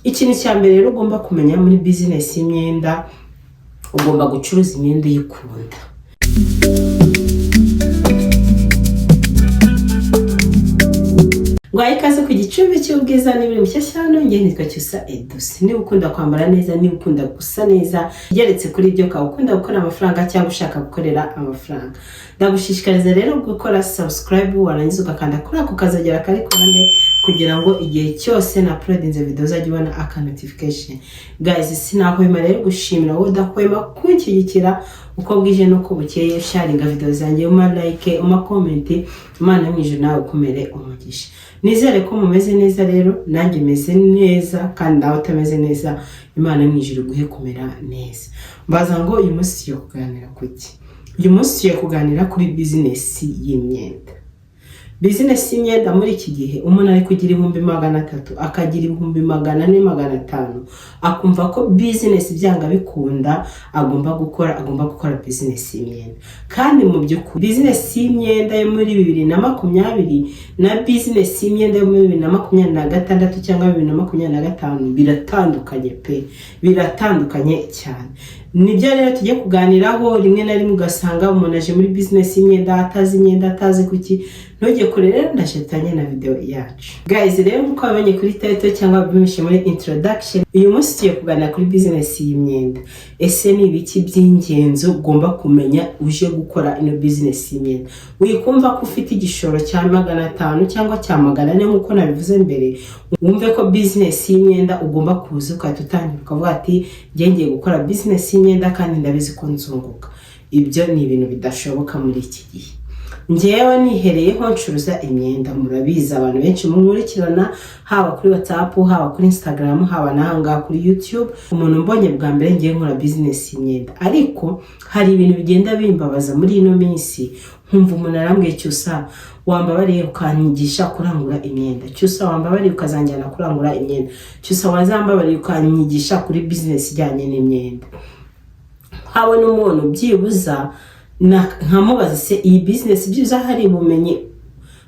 Ikintu cya mbere rero ugomba kumenya muri business y'imyenda, ugomba gucuruza imyenda uyikunda. Ngwaye ikaze ku gicumbi cy'ubwiza n'ibintu bishyashya hano, ngiye nitwa Cyusa Edouce. Niba ukunda kwambara neza, niba ukunda gusa neza, geretse kuri ibyo ukaba ukunda gukora amafaranga cyangwa ushaka gukorera amafaranga, ndagushishikariza rero gukora subscribe, warangiza ugakanda kuri ako kazogera kari ku ruhande kugira ngo igihe cyose na uploadinze video uzajye ubona aka notification. Guys, sinahwema rero gushimira wowe udahwema kunshyigikira uko bwije nuko bukeye, sharinga video zanjye, uma like, uma comment, Imana mwijuru nawe ukomere umugisha. Nizere ko mumeze neza rero, nanjye meze neza, kandi nawe utameze neza Imana mwijuru guhe kumera neza. Mbaza ngo uyu munsi tugiye kuganira kuki? Uyu munsi tugiye kuganira kuri business y'imyenda. Business y'imyenda muri iki gihe umuntu ari kugira 300,000 akagira 400,000 akumva ko business byanga bikunda agomba gukora business y'imyenda. Kandi mu by'ukuri business y'imyenda yo muri 2020 na business y'imyenda yo muri 2026 cyangwa 2025 biratandukanye pe, biratandukanye cyane. Nibyo rero tujye kuganiraho. Rimwe na rimwe ugasanga umuntu aje muri business y'imyenda atazi imyenda, atazi kuki. Ntujye kure rero, ndashetanye na video yacu. Guys, rero nkuko wabonye kuri title cyangwa bimishe muri introduction, uyu munsi tugiye kuganira kuri business y'imyenda. Ese ni ibiki by'ingenzi ugomba kumenya uje gukora ino business y'imyenda? Wikumva ko ufite igishoro cya 500 cyangwa cya 400 nkuko nabivuze mbere, wumve ko business y'imyenda ugomba kuza ukatutangira ukavuga ati ngiye gukora business y'imyenda kandi ndabizi ko nzunguka. Ibyo ni ibintu bidashoboka muri iki gihe. Ngewe nihereyeho ncuruza imyenda, murabizi abantu benshi mumurikirana, haba kuri WhatsApp, haba kuri Instagram, haba nahanga kuri YouTube. Umuntu mbonye bwa mbere ngiye nkora business y'imyenda, ariko hari ibintu bigenda bimbabaza muri ino minsi. Nkumva umuntu arambwiye Cyusa, wambabariye ukanyigisha kurangura imyenda. Cyusa, wambabariye ukazanjyana kurangura imyenda. Cyusa, wazambabariye ukanyigisha kuri business ijyanye n'imyenda. Hawe n'umuntu byibuza nkamubaza se iyi business byibuza hari ubumenyi,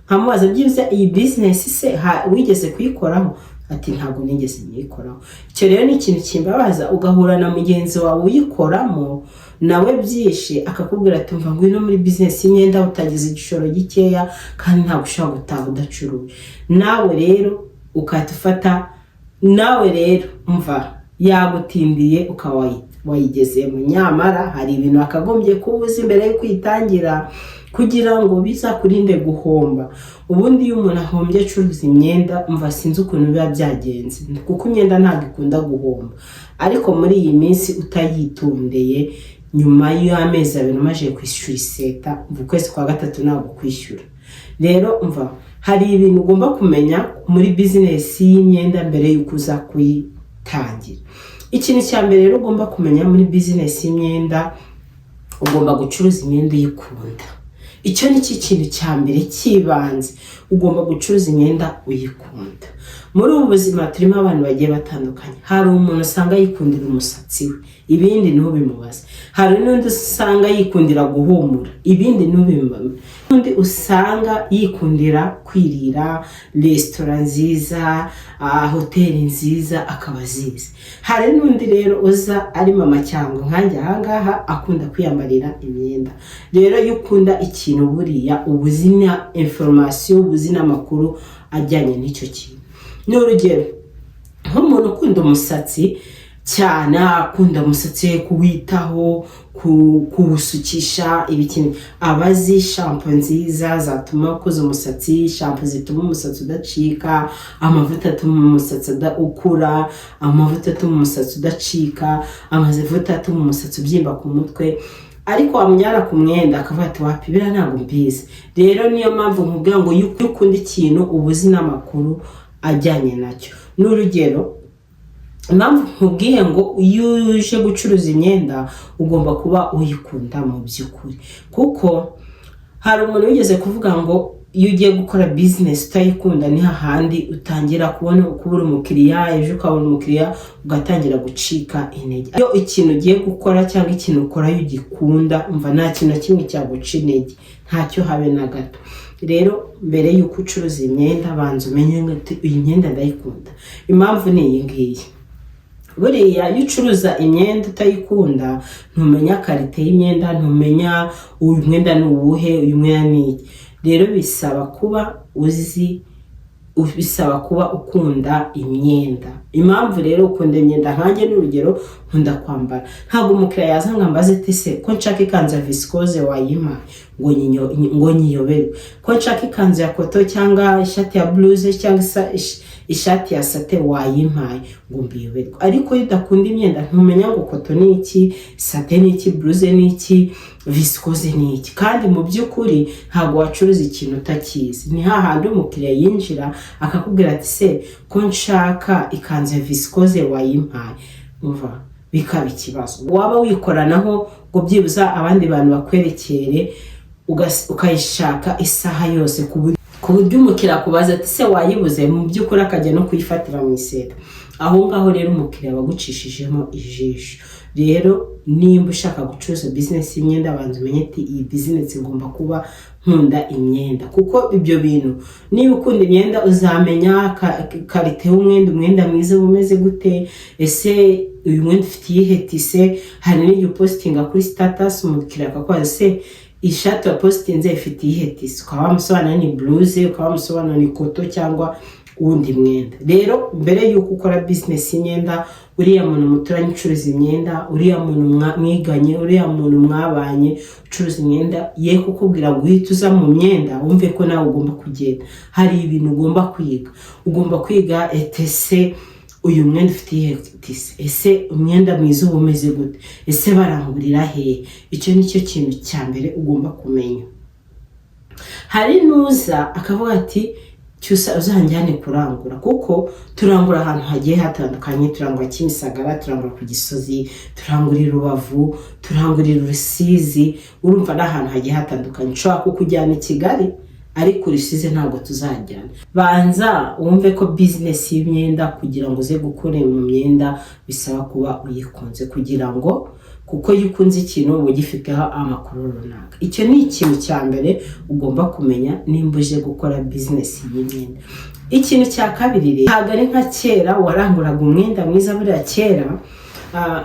nkamubaza byibuza iyi business se wigeze kuyikoraho? Ati ntabwo nigeze nyikoraho. Icyo rero ni ikintu kimbabaza, ugahura na mugenzi wawe uyikoramo nawe byishe akakubwira ati mva ngwino muri business y'imyenda utagize igishoro gikeya kandi ntabwo ushaka gutaha udacuruje. Nawe rero ukatufata, nawe rero umva yagutindiye ukaba wayigezemo. Nyamara hari ibintu akagombye kubuza imbere yo kwitangira kugira ngo biza kurinde guhomba. Ubundi iyo umuntu ahombye acuruza imyenda, umva sinzi ukuntu biba byagenze, kuko imyenda ntabwo ikunda guhomba. Ariko muri iyi minsi utayitondeye, nyuma y'amezi 2 umaze kwishyura iseta, mu kwezi kwa 3 ntabwo kwishyura. Rero umva hari ibintu ugomba kumenya muri business y'imyenda mbere y'uko uza kuyitangira. Ikintu cya mbere rero ugomba kumenya muri business y'imyenda, ugomba gucuruza imyenda uyikunda. Icyo ni kintu cya mbere kibanze, ugomba gucuruza imyenda uyikunda. Muri ubu buzima turimo abantu bagiye batandukanye. Hari umuntu usanga yikundira umusatsi we, ibindi ntubimubaze. Hari n'undi usanga yikundira guhumura, ibindi ntubimubaze. Undi usanga yikundira kwirira restaurant nziza, hoteli nziza akaba azizi. Hari n'undi rero uza ari mama cyangwa nkanjye ahangaha akunda kwiyambarira imyenda. Rero iyo ukunda ikintu buriya ubuzina information, ubuzina makuru ajyanye n'icyo kintu. N'urugero nk'umuntu ukunda umusatsi cyane, akunda umusatsi kuwitaho, kuwusukisha ibikini, abazi shampoo nziza zatuma ukoza umusatsi, shampoo zituma umusatsi udacika, amavuta atuma umusatsi ukura, amavuta atuma umusatsi udacika, amavuta atuma umusatsi ubyimba ku mutwe. Ariko wamujyana ku mwenda akavuga ati wapi bira ntabwo mbizi. Rero niyo mpamvu nkubwira ngo iyo ukunda ikintu ubuzi n'amakuru ajyanye nacyo. N'urugero impamvu nkubwiye ngo iyo uje gucuruza imyenda ugomba kuba uyikunda mu by'ukuri, kuko hari umuntu wigeze kuvuga ngo iyo ugiye gukora business utayikunda ni hahandi utangira kubura umukiriya, ejo ukabona umukiriya ugatangira gucika intege. Iyo ikintu ugiye gukora cyangwa ikintu ukora iyo ugikunda, umva nta kintu kimwe cyaguca intege, ntacyo habe na gato. rero mbere yuko ucuruza imyenda banza umenye ngo iyi myenda ndayikunda. Impamvu ni iyi ngiyi, buriya iyo ucuruza imyenda utayikunda ntumenya karite y'imyenda, ntumenya uyu mwenda ni uwuhe, uyu mwenda ni iki. Rero bisaba kuba ukunda imyenda. Impamvu rero ukunda imyenda, nkanjye n'urugero nkunda kwambara. Ntabwo umukiriya yaza ngo ambaze ati se ko nshaka ikanzu ya viscose wayima ngo nyiyoberwe, ko nshaka ikanzu ya koto cyangwa ishati ya bluze cyangwa ishati ya sate wayimpaye ngo mbiyoberwe. Ariko iyo udakunda imyenda ntumenya ngo koto ni iki, sate ni iki, bluze ni iki, viscose ni iki. Kandi mu by'ukuri ntabwo wacuruza ikintu utakizi. Ni hahandi umukiriya yinjira akakubwira ati se ko nshaka ikanzu ya viscose wayimpaye, umva bikaba ikibazo. Waba wikoranaho ngo byibuza abandi bantu bakwerekere ukayishaka isaha yose ku buryo umukiriya akubaza ati se wayibuze, mu by'ukuri akajya no kuyifatira mu iseta. Aho ngaho rero umukiriya bagucishijemo ijisho. Rero nimba ushaka gucuruza business y'imyenda banza umenye ati iyi business ngomba kuba nkunda imyenda. Kuko ibyo bintu, niba ukunda imyenda uzamenya karite y'umwenda mwiza umeze gute, ese uyu mwenda ufite iyihe tise. Hari n'igihe upostinga kuri status umukiriya akakubaza se ishati wa postinze ifite iyihe tise, ukaba wamusobanura ni bluze, ukaba wamusobanura ni koto cyangwa uwundi mwenda. Rero mbere yuko ukora business y'imyenda, uriya muntu muturanye ucuruza imyenda, uriya muntu mwiganye, uriya muntu mwabanye ucuruza imyenda, ye kukubwira ngo uhite uza mu myenda wumve ko nawe ugomba kugenda. Hari ibintu ugomba kwiga. Ugomba kwiga ese uyu mwenda ufite iyihe tise, ese umwenda mwiza uba umeze gute, ese barangurira hehe. Icyo nicyo kintu cya mbere ugomba kumenya. Hari nuza akavuga ati cyusa uzanjyane kurangura, kuko turangura ahantu hagiye hatandukanye. Turangura Kimisagara, turangura ku Gisozi, turangurira Rubavu, turangurira Rusizi. Urumva n'ahantu hagiye hatandukanye. Nshobora kukujyana i Kigali ariko Rusizi ntabwo tuzajyana. Banza wumve ko business y'imyenda kugira ngo uze gukora mu myenda bisaba kuba uyikunze, kugira ngo kuko iyo ukunze ikintu uba ugifiteho amakuru runaka. Icyo ni ikintu cya mbere ugomba kumenya nimba uje gukora business y'imyenda. Ikintu cya kabiri rero, ntabwo ari nka kera waranguraga umwenda mwiza.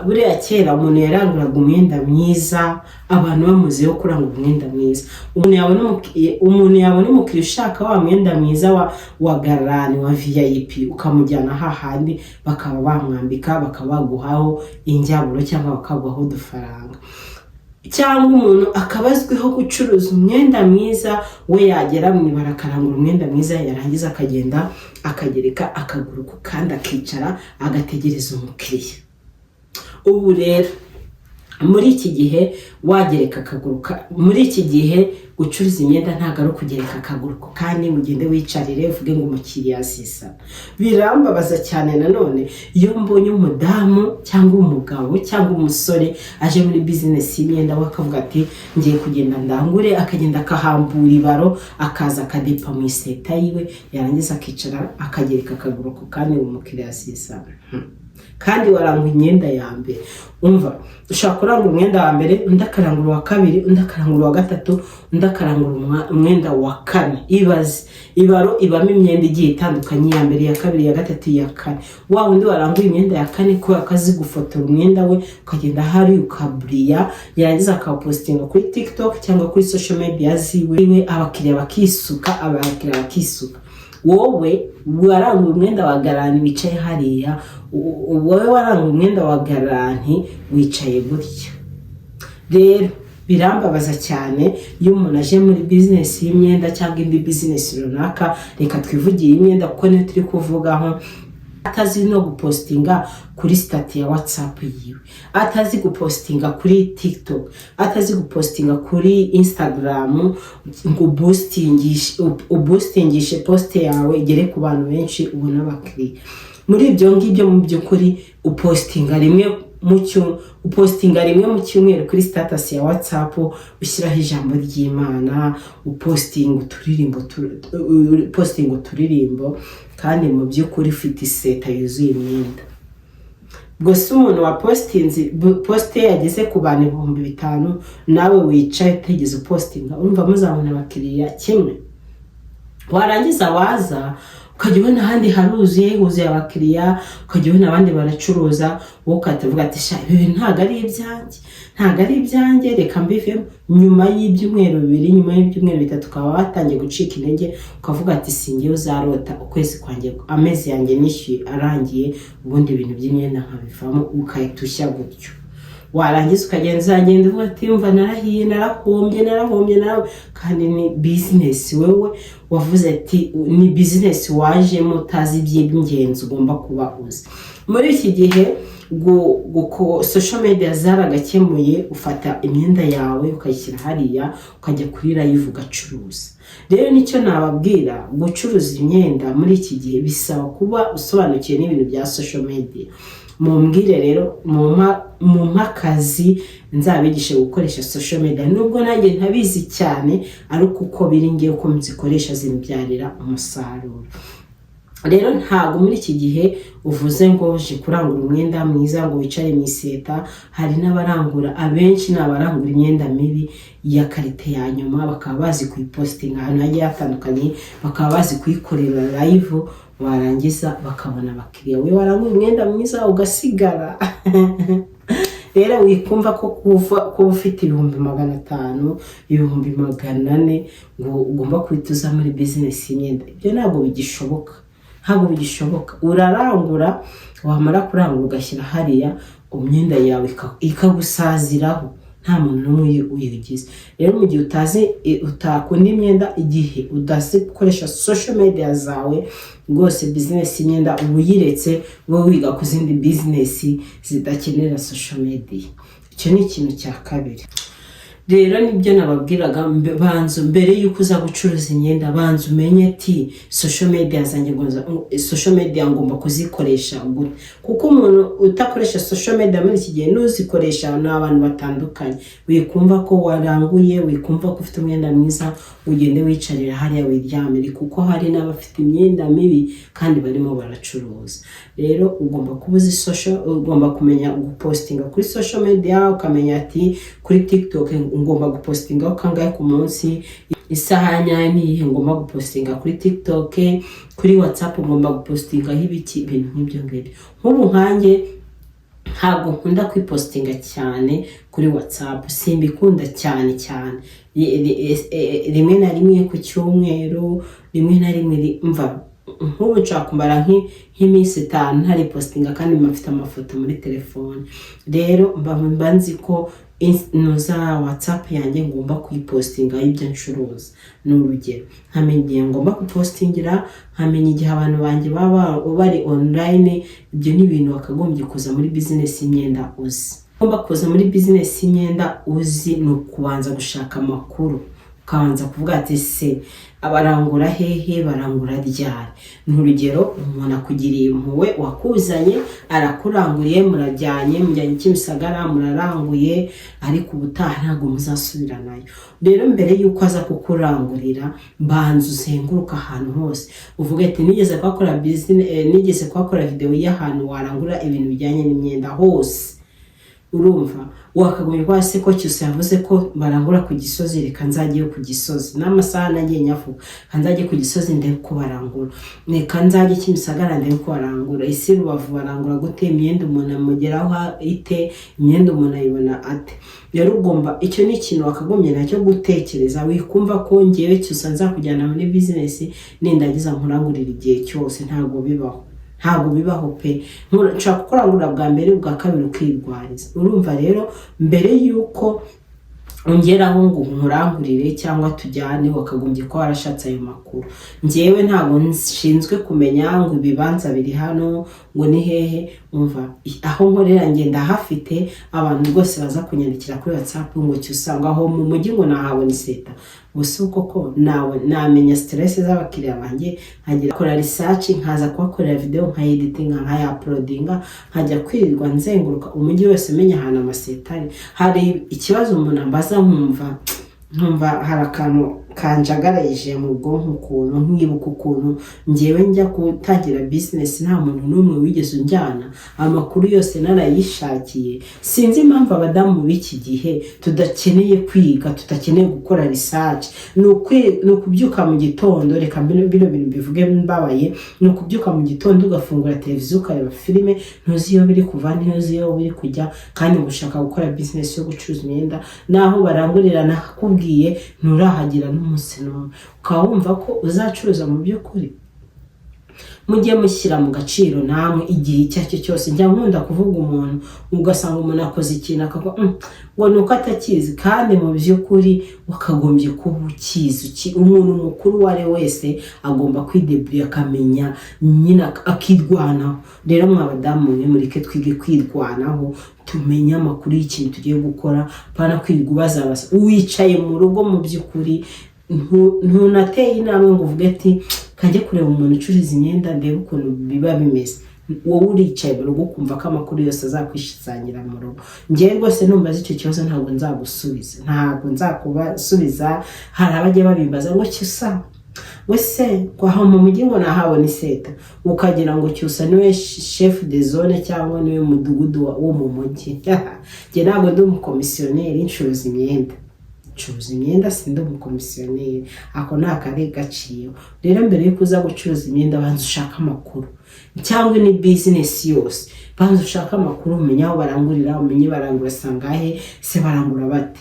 Buriya kera umuntu yaranguraga umwenda mwiza, abantu bamuziho kurangura umwenda mwiza. Umuntu yabona umukiriya ushaka wa mwenda mwiza wa garani, wa VIP, ukamujyana hahandi bakaba bamwambika, bakaba baguhaho injyaburo cyangwa bakaguhaho udufaranga. Cyangwa umuntu akabazwiho gucuruza umwenda mwiza, we yagera mu ibara akarangura umwenda mwiza, yarangiza akagenda akagereka akaguru ku kandi akicara agategereza umukiriya. Ubu rero muri iki gihe wagereka akaguru, muri iki gihe gucuruza imyenda ntabwo ari ukugereka akaguru kandi ugende wicarire uvuge ngo umukiriya asisa. Birambabaza cyane nanone iyo mbonye umudamu cyangwa umugabo cyangwa umusore aje muri business y'imyenda wakavuga ati ngiye kugenda ndangure, akagenda akahambura ibaro, akaza akadepa mu iseta yiwe, yarangiza akicara akagereka akaguru kandi umukiriya asisa. Kandi warangura imyenda ya mbere. Umva, ushaka kurangura umwenda wa mbere, undi akarangura wa kabiri, undi akarangura wa gatatu, undi akarangura umwenda wa kane. Ibaze ibaro ibamo imyenda igiye itandukanye, ya mbere, ya kabiri, ya gatatu, ya kane. Wa undi warangura imyenda ya kane ko akazi gufotora umwenda we, ukagenda hari ukaburiya, yarangiza akapostinga kuri TikTok cyangwa kuri social media ziwe, abakiriya bakisuka. Wowe warangura umwenda wa garanti wicaye hariya, wowe warangura umwenda wa garanti wicaye gutya. Rero birambabaza cyane iyo umuntu aje muri business y'imyenda cyangwa indi business runaka, reka twivugiye imyenda kuko niyo turi kuvugaho, atazi no gupostinga kuri stati ya WhatsApp yiwe, atazi gupostinga kuri TikTok, atazi gupostinga kuri Instagram ngo boostingishe post yawe igere ku bantu benshi ubona abakiriya. Muri ibyo ngibyo mu by'ukuri upostinga rimwe mu cyumweru kuri status ya WhatsApp, ushyiraho ijambo ry'Imana, upostinga uturirimbo kandi mu by'ukuri ufite iseta yuzuye imyenda. Gusa umuntu wa poste yageze ku bantu 5,000 nawe wicaye utegeze postinga, urumva muzabona abakiriya kimwe. warangiza waza ukajya ubona ahandi huzuye abakiriya, ukajya ubona abandi baracuruza, wowe ukatavuga ati sha ibi bintu ntabwo ari ibyanjye reka mbivemo. Nyuma y'ibyumweru 2, nyuma y'ibyumweru 3 ukaba watangiye gucika intege, ukavuga ati singiye uzarota ukwezi kwanjye amezi yanjye nishyuye arangiye, ubundi ibintu by'imyenda nkabivamo, ukayitushya gutyo. Warangiza ukagenda uvuga ati umva narahiye, narahombye kandi ni business wewe wavuze ati ni business wajemo utazi iby'ingenzi ugomba kuba uzi. Muri iki gihe social media zaragakemuye, ufata imyenda yawe ukayishyira hariya ukajya kuri live ugacuruza. Rero nicyo nababwira, gucuruza imyenda muri iki gihe bisaba kuba usobanukiwe n'ibintu bya social media. Mumbwire rero mu mpakazi nzabigishe gukoresha social media, nubwo nanjye ntabizi cyane ariko uko biri ngiye uko muzikoresha zimbyarira umusaruro. Rero ntabwo muri iki gihe uvuze ngo uje kurangura umwenda mwiza ngo wicare mu iseta. Hari n'abarangura, abenshi n'abarangura imyenda mibi ya karite ya nyuma, bakaba bazi kuyipostinga ahantu hagiye hatandukanye, bakaba bazi kuyikorera live, warangiza bakabona abakiriya. We warangura umwenda mwiza ugasigara. Rero wikumva ko kuba ufite 500,000, 400,000 ngo ugomba kwituza muri business y'imyenda. Ibyo ntabwo bigishoboka. Urarangura, wamara kurangura ugashyira hariya, imyenda yawe ikagusaziraho, nta muntu n'umwe uyigize. Rero mu gihe utakunda imyenda, igihe udazi gukoresha social media zawe, rwose business y'imyenda ubuyiretse, wowe wiga ku zindi business zidakenera social media. Icyo ni ikintu cya kabiri. Rero nibyo nababwiraga, banzu mbere yuko uza gucuruza imyenda, banzu umenye ati social media ngomba kuzikoresha gute. Kuko umuntu utakoresha social media muri iki gihe n'uzikoresha n'abantu batandukanye. Wikumva ko waranguye, wikumva ko ufite umwenda mwiza, ugende wicarira hariya wiryamire, kuko hari n'abafite imyenda mibi kandi barimo baracuruza. Rero ugomba kubuza ugomba kumenya gupostinga kuri social media, ukamenya ati kuri TikTok ngomba gupostinga kangahe ku munsi, isaha nihe ngomba gupostinga kuri TikTok, kuri WhatsApp ngomba gupostinga ibintu nk'ibyo ngibyo. Nk'ubu nkanjye ntabwo nkunda kwipostinga cyane kuri WhatsApp, simbikunda cyane. Rimwe na rimwe ku cyumweru, rimwe na rimwe mva nk'ubu nshaka kumara nk'iminsi 5 ntari postinga kandi mfite amafoto muri telefone. Rero mba nzi ko za WhatsApp yanjye ngomba kuyipostinga ibyo ncuruza. N'urugero, nkamenya igihe ngomba kupostingira, nkamenya igihe abantu banjye baba bari online. Ibyo ni ibintu wakagombye kuza muri business y'imyenda uzi. Ngomba kuza muri business y'imyenda uzi ni ukubanza gushaka amakuru, ukabanza kuvuga ati se abarangura hehe, barangura ryari. N'urugero, umuntu akugiriye impuhwe, wakuzanye arakuranguriye, mujyanye Kimisagara, muraranguye, ariko ubutaha ntabwo muzasubiranayo. Rero mbere yuko aza kukurangurira, banza uzenguruka ahantu hose, uvuga ati nigeze kwakora video y'ahantu warangura ibintu bijyanye n'imyenda hose. Urumva, wakagombye kwase ko cyose yavuze ko barangura ku Gisozi, reka nzagiye ku Gisozi n'amasaha nagiye nyavuga, kanzagiye ku Gisozi ndebe ko barangura, reka nzagiye Kimisagara ndebe ko barangura. Isi Rubavu barangura gute, imyenda umuntu amugeraho ite, imyenda umuntu ayibona ate. Rero ugomba, icyo ni ikintu wakagombye nacyo gutekereza. Wikumva ko ngewe cyose nzakujyana muri business nindagiza nkurangurira igihe cyose. Ntabwo bibaho pe. Nshaka kurangura bwa mbere, ubwa kabiri ukirwariza. Urumva rero, mbere yuko ongeraho ngo nkurangurire cyangwa tujyane, wakagombye ko warashatse ayo makuru. Ngewe ntabwo nshinzwe kumenya ngo ibibanza biri hano ngo ni hehe. Umva, aho nkorera ngenda hafite abantu rwose baza kunyandikira kuri WhatsApp ngo cyusanga aho mu mujyi ngo nahabona iseta. Gusa uko nawe namenya stress z'abakiriya banjye, nkagira kora research, nkaza kubakorera video, nkayeditinga, nkayaploadinga, nkajya kwirirwa nzenguruka umujyi wose menya ahantu amaseta ari. Hari ikibazo umuntu ambaza nkumva hari akantu kanjagaraje mu bwonko ukuntu nkibuka ukuntu njyewe njya gutangira business nta muntu n'umwe wigeze unjyana, amakuru yose narayishakiye. Sinzi impamvu abadamu b'iki gihe tudakeneye kwiga, tudakeneye gukora research. Ni ukubyuka mu gitondo, reka bino bintu bivuge mbabaye, ni ukubyuka mu gitondo ugafungura televiziyo ukareba filime, ntuzi iyo biri kuva ntuzi iyo biri kujya, kandi ushaka gukora business yo gucuruza imyenda, naho barangurira nakubwiye nturahagira n'umunsi n'umwe, ukaba wumva ko uzacuruza mu by'ukuri. Mujye mushyira mu gaciro namwe igihe icyo ari cyo cyose. Njya nkunda kuvuga umuntu ugasanga umuntu akoze ikintu akavuga ngo nuko atakizi, kandi mu by'ukuri wakagombye kuba ukizi. Umuntu mukuru uwo ari wese agomba kwidebuya, akamenya nyine akirwanaho. Rero mwabadamu mwe mureke twige kwirwanaho, tumenye amakuru y'ikintu tugiye gukora, pana kwirirwa ubaza wicaye mu rugo. Mu by'ukuri ntunateye inama ngo uvuge ati kajya kureba umuntu ucuruza imyenda ndebe ukuntu biba bimeze. Wowe uricaye mu rugo kumva ko amakuru yose azakwishizanira mu rugo. Njyewe rwose numbaza icyo kibazo ntabwo nzagusubiza, ntabwo nzakubasubiza. Hari abajya babimbaza ngo Cyusa wese kwaho mu mujyi ngo nahabona iseta, ukagira ngo Cyusa niwe chef de zone cyangwa niwe mudugudu wo mu mujyi. Njye ntabwo ndi umukomisiyoneri ncuruza imyenda. Curuza imyenda sindi umukomisiyoneri, ako nta kare gaciyo. Rero mbere yo kuza gucuruza imyenda banza ushaka amakuru, cyangwa ni business yose banza ushaka amakuru, umenya aho barangurira, umenye barangura sangahe, se barangura bate.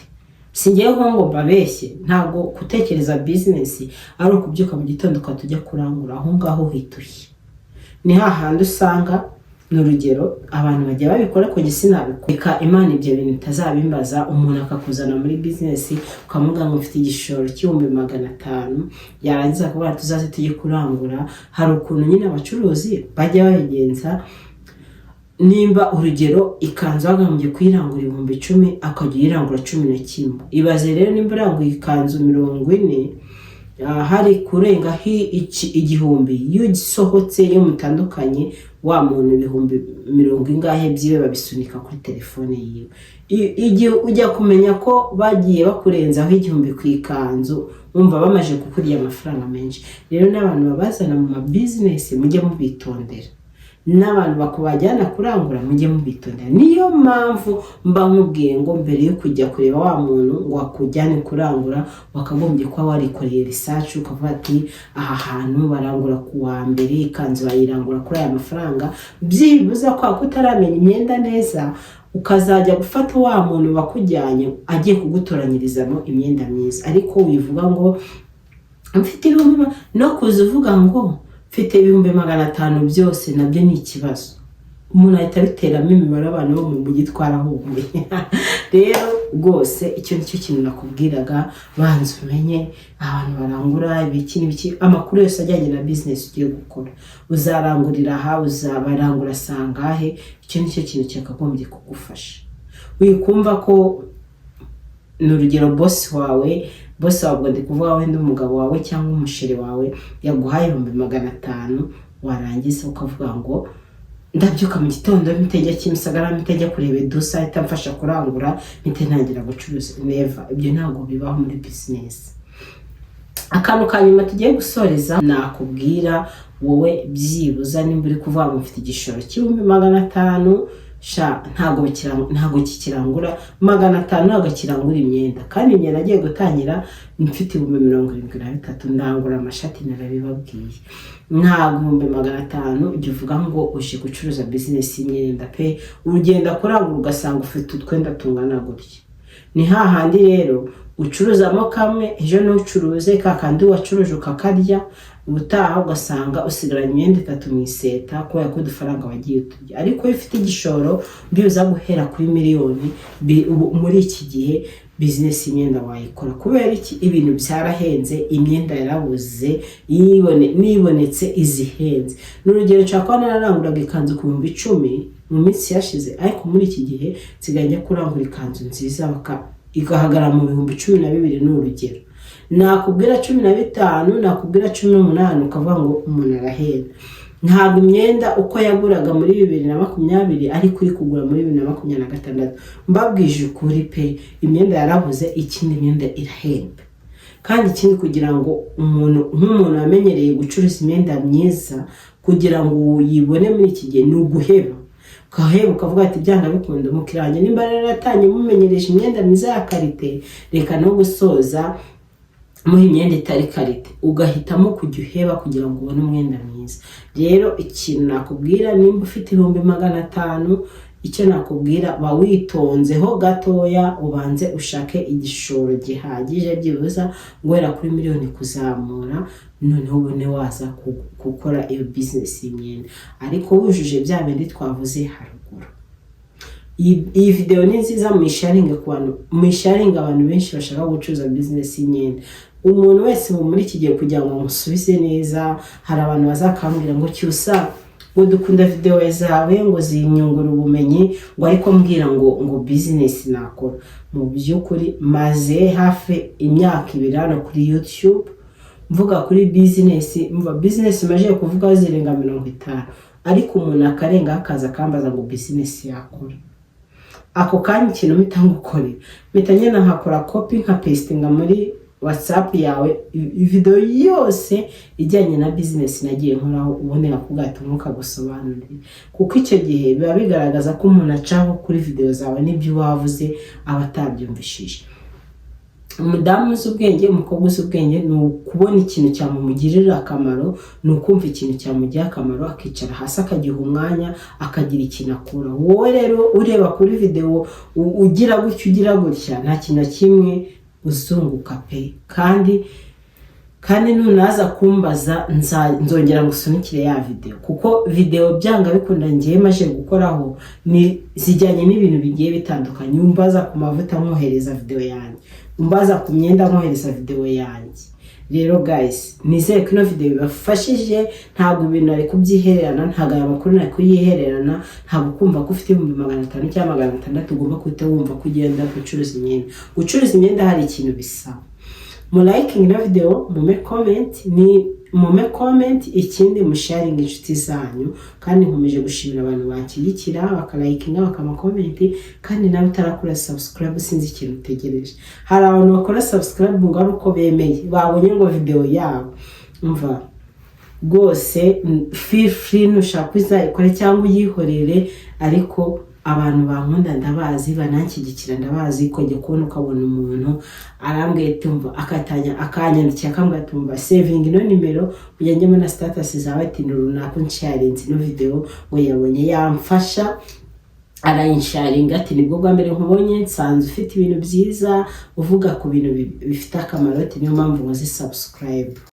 Singiye ngo babeshye, ntabwo gutekereza business ari ukubyuka mu gitondo ukatujya kurangura aho ngaho hituye. Ni hahandi usanga n'urugero abantu bajya babikora ko gisinabikora. Imana ibyo bintu itazabimbaza. Umuntu akakuzana muri business ukamuga ngo ufite igishoro cy'500, yarangiza kuba tuzaze tujye kurangura. Hari ukuntu nyine abacuruzi bajya babigenza, nimba urugero ikanzu bagambye kwirangura 10,000 akajya yirangura 11. Ibaze rero nimba uranguye ikanzu 40, hari kurenga 1,000 iyo gisohotse yo mutandukanye, wa muntu 10,000 ingahe byiwe babisunika kuri telefone yiwe. Igihe ujya kumenya ko bagiye bakurenzaho 1,000 ku ikanzu, umva bamaje kukurya amafaranga menshi. Rero n'abantu babazana mu business mujye mubitondera, n'abantu bakubajyana kurangura mujye mubitondera. Niyo mpamvu mba nkubwiye ngo mbere yo kujya kureba wa muntu ngo akujyane kurangura, wakagombye kwa warikoreye research, ukavuga ati aha hantu barangura ku wa mbere ikanzu bayirangura kuri aya mafaranga. Byibuza kwa kutaramenya imyenda neza, ukazajya gufata wa muntu bakujyanye agiye kugutoranyirizamo imyenda myiza. Ariko wivuga ngo mfite ibihumbi, no kuza uvuga ngo mfite 500 byose, nabyo ni ikibazo. Umuntu ahita biteramo imibare abantu bo mu mujyi twarahuye. Rero rwose icyo nicyo kintu nakubwiraga, banza umenye abantu barangura ibiki n'ibiki, amakuru yose ajyanye na business ugiye gukora. Uzarangurira aha, uzabarangura sangahe, icyo nicyo kintu cyakagombye kugufasha. Wikumva ko n'urugero boss wawe ndi kuvuga wenda umugabo wawe cyangwa umusheri wawe yaguhaye 500, warangiza ukavuga ngo ndabyuka mu gitondo mitegya Kimisagara, mitegya kureba dusa itamfasha kurangura, mite ntangira gucuruza. Never. Ibyo ntabwo bibaho muri business. Akantu kanyuma tugiye gusoreza, nakubwira wowe byibuza nimba uri kuvuga ngo mfite igishoro cy'500, ntago kikirangura 500, agakirangura imyenda. Kandi njye nagiye gutangira mfite 73,000 ndangura amashati, narabibabwiye. Ntago 500 ujye uvuga ngo uje gucuruza business y'imyenda pe, urugenda kurangura ugasanga ufite utwenda tungana gutya. Ni hahandi rero ucuruzamo kamwe, ejo n'ucuruze kakandi wacuruje ukakarya, ubutaha ugasanga usigaranye imyenda 3 mu iseta kubera ko udufaranga wagiye uturya. Ariko iyo ufite igishoro biuza guhera kuri miliyoni, muri iki gihe business imyenda wayikora. Kubera iki? Ibintu byarahenze, imyenda yarabuze, nibonetse izihenze. N'urugero nshaka naranguraga ikanzu ku 10,000 mu minsi yashize, ariko muri iki gihe nsigajya kurangura ikanzu nziza igahagara mu 12,000 n'urugero. Nakubwira 15, nakubwira 18, ukavuga ngo umuntu arahera. Ntabwo imyenda uko yaguraga muri 2020 ariko iri kugura muri 2026. Mbabwije ukuri pe, imyenda yarabuze, ikindi imyenda irahenda. kandi ikindi kugira ngo nk'umuntu amenyereye gucuruza imyenda myiza kugira ngo uyibone muri iki gihe ni uguheba ukavuga ati byanga bikunda umukiranye nimba yaratanye mumenyereje imyenda myiza ya karite reka no gusoza muhe imyenda itari karite ugahitamo kujya uheba kugira ngo ubone umwenda mwiza. Rero ikintu nakubwira nimba ufite 500 icyo nakubwira ba witonzeho gatoya ubanze ushake igishoro gihagije byibuza guhera kuri miliyoni kuzamura noneho ubone waza gukora iyo business y'imyenda ariko wujuje bya bindi twavuze haruguru. Iyi video ni nziza muyisharinga abantu benshi bashaka gucuruza business y'imyenda. Umuntu wese muri iki gihe kugira ngo musubize neza hari abantu bazakambwira ngo cyusa ngo dukunda video zawe ngo zinyungura ubumenyi ngo ariko mbwira ngo business nakora. Mu by'ukuri maze hafi imyaka 2 kuri YouTube mvuga kuri business maje kuvuga zirenga 50 ariko umuntu akarenga akaza kambaza ngo business yakora ako kanya ikintu mitangukore mitanye na nkakora copy nka pastinga muri WhatsApp yawe video yose ijyanye na business nagiye nkoraho ubundi nakubwata umuka gusobanurira kuko icyo gihe biba bigaragaza ko umuntu acaho kuri video zawe n'ibyo wavuze abatabyumvishije. Umudamu z'ubwenge umukobwa z'ubwenge ni ukubona ikintu cyamumugirira akamaro ni ukumva ikintu cyamugira akamaro akicara hasi akagiha umwanya akagira ikintu akura. Wowe rero ureba kuri video ugira gutya nta kintu kimwe uzunguka pe kandi nunaza kumbaza nzongera ngusunikire ya video kuko video byanga bikunda ngiye maje gukoraho ni zijyanye n'ibintu bigiye bitandukanye. Umbaza ku mavuta nkohereza video yanjye umbaza ku myenda nkohereza video yanjye. Rero guys nizeye ko ino video bibafashije ntabwo ibintu ari kubyihererana ntabwo aya makuru nari kuyihererana ntabwo kumva ko ufite 500 cyangwa 600 ugomba kwita wumva kugenda gucuruza imyenda hari ikintu bisaba. Mu liking ino video mume comment ikindi mu sharing inshuti zanyu kandi nkomeje gushimira abantu bakiyikira bakalikinga bakama comment kandi nawe utarakora subscribe sinzi ikintu utegereje. Hari abantu bakora subscribe ngo ari uko bemeye babonye ngo video yabo umva rwose feel free nushaka uzayikore cyangwa uyihorere ariko abantu bankunda ndabazi bananshyigikira ndabazi ko njye kubona ukabona umuntu arambwiye tumva akanyandikira akambwira tumva saving ino nimero ujyanye na status zawe ati runaka nsharinze ino video ngo yabonye yamfasha arayinsharinga ati nibwo bwa mbere nkubonye nsanze ufite ibintu byiza uvuga ku bintu bifite akamaro ati niyo mpamvu ngo subscribe.